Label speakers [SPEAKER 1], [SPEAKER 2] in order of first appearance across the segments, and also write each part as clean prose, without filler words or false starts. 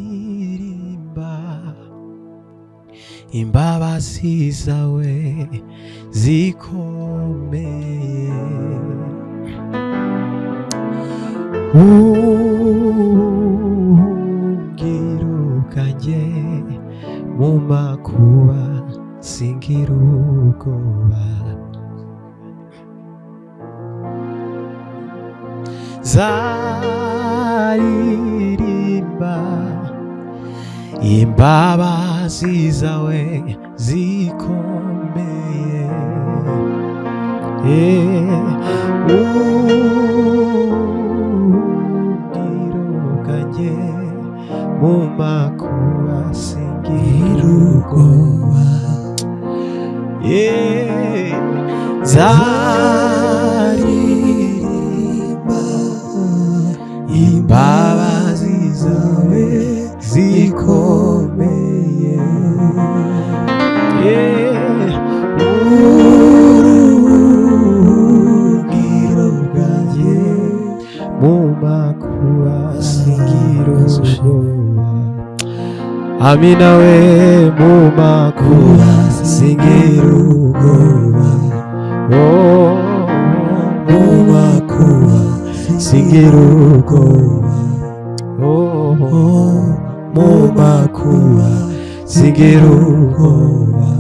[SPEAKER 1] zaririmba imbabazi zawe zikomeye. Ubuhungiro bwanjye mu makuba singira ubwoba. Zaririmba imbabazi zawe zikomeye. Ubuhungiro bwanjye mu makuba singira ubwoba. Zaririmba imbabazi zawe zikomeye. Ubuhungiro bwanjye mu makuba singira ubwoba. Amina we mu makuba singira ubwoba. Mu makuba singira ubwoba. Mu makuba singira ubwoba.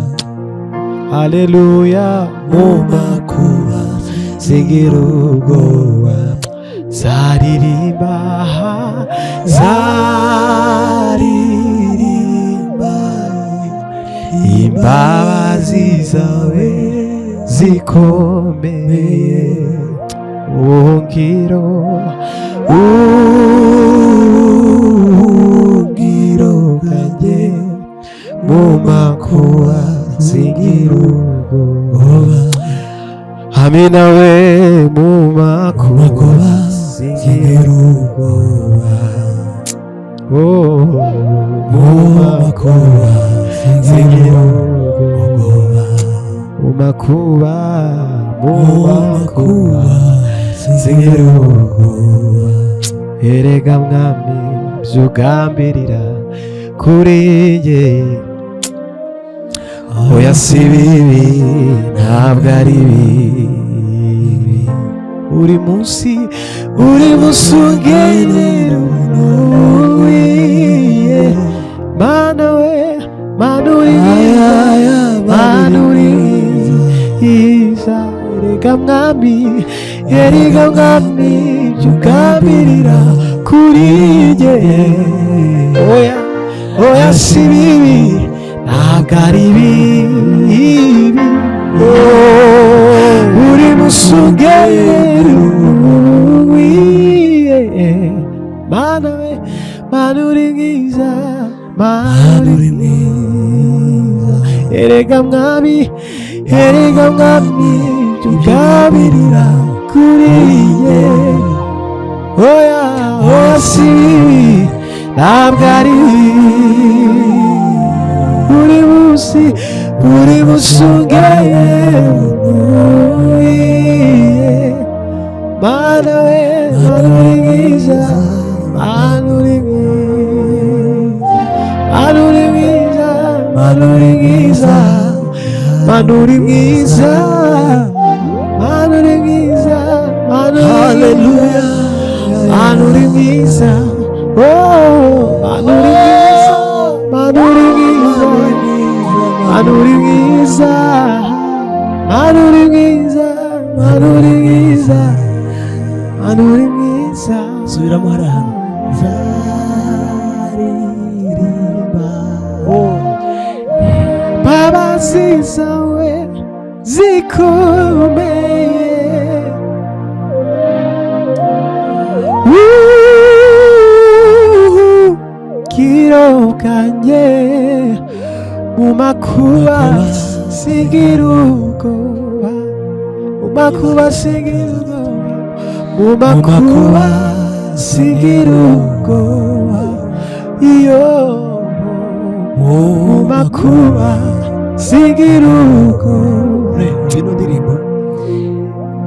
[SPEAKER 1] Haleluya. Mu makuba singira ubwoba. Zaririmba zaririmba imbabazi zawe zikomeye. Ubuhungiro bwanjye mu makuba singira ubwoba. Amina we mu makuba singira ubwoba. Mu makuba singira ubwoba. Mu makuba singira ubwoba. Erega mwami byugambirira kuri njye, oya si bibi ntabwo ari bibi. Uri munsi ungenera unuye. Mana we mana uri mwiza. Erega mwami byugambirira kuri njye, oya si bibi ntabwo ari bibi. Uri munsi ungenera unuye. Mana we mana uri mwiza. Mana uri mwiza. Erega mwami byugambirira kuri njye, oya si bibi ntabwo ari bibi. Uri munsi ungenera unuye. Mana we mana uri mwiza. Mana uri mwiza. Mana uri mwiza. Mana uri mwiza. Mana uri mwiza. Mana uri mwiza. Haleluya. Mana uri mwiza. Mana uri mwiza. Mana uri mwiza. Mana uri mwiza. Mana uri mwiza. Mana uri mwiza. Mana uri mwiza. Subiramo hariya. Zaririmba imbabazi zawe zikomeye. Ubuhungiro bwanjye mu makuba singira ubwoba. Mu makuba singira ubwoba. Mu makuba singira ubwoba. Iyo mu makuba singira ubwoba. Ino ndirimbo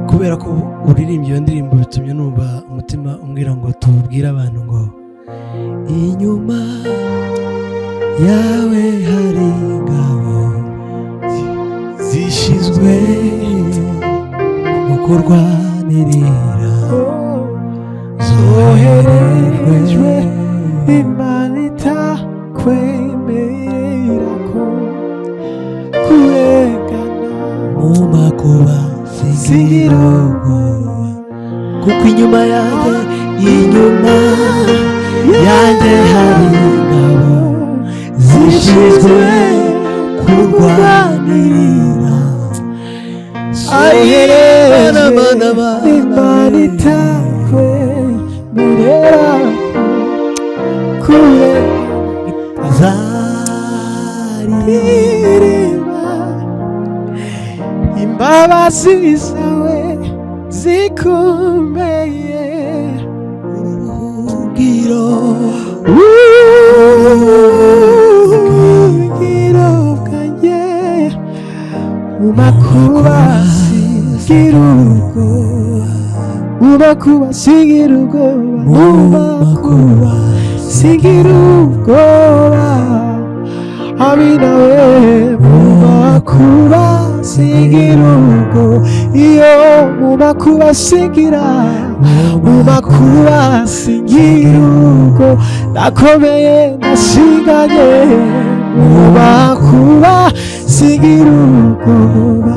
[SPEAKER 1] kubera ko uririmbye iyo ndirimbo bitumye numva umutima hanyuma umbwira ngo tubwire abantu ngo inyuma yawe hari ingabo zishizwe kukurwanirira zoherejwe Imana itakwemerera ko kurengana mu makuba singira ubwoba kuko inyuma yanjye hari ingabo zishinzwe kurwanirira zoherejwe Imana itakwemerera zaririmba imbabazi zawe zikomeye ubuhungiro bwanjye mu makuba singira ubwoba mu makuba singira ubwoba mu makuba singira ubwoba Amina we mu makuba singira ubwoba iyo mu makuba singira ubwoba nakomeye nasinganye mu makuba singira ubwoba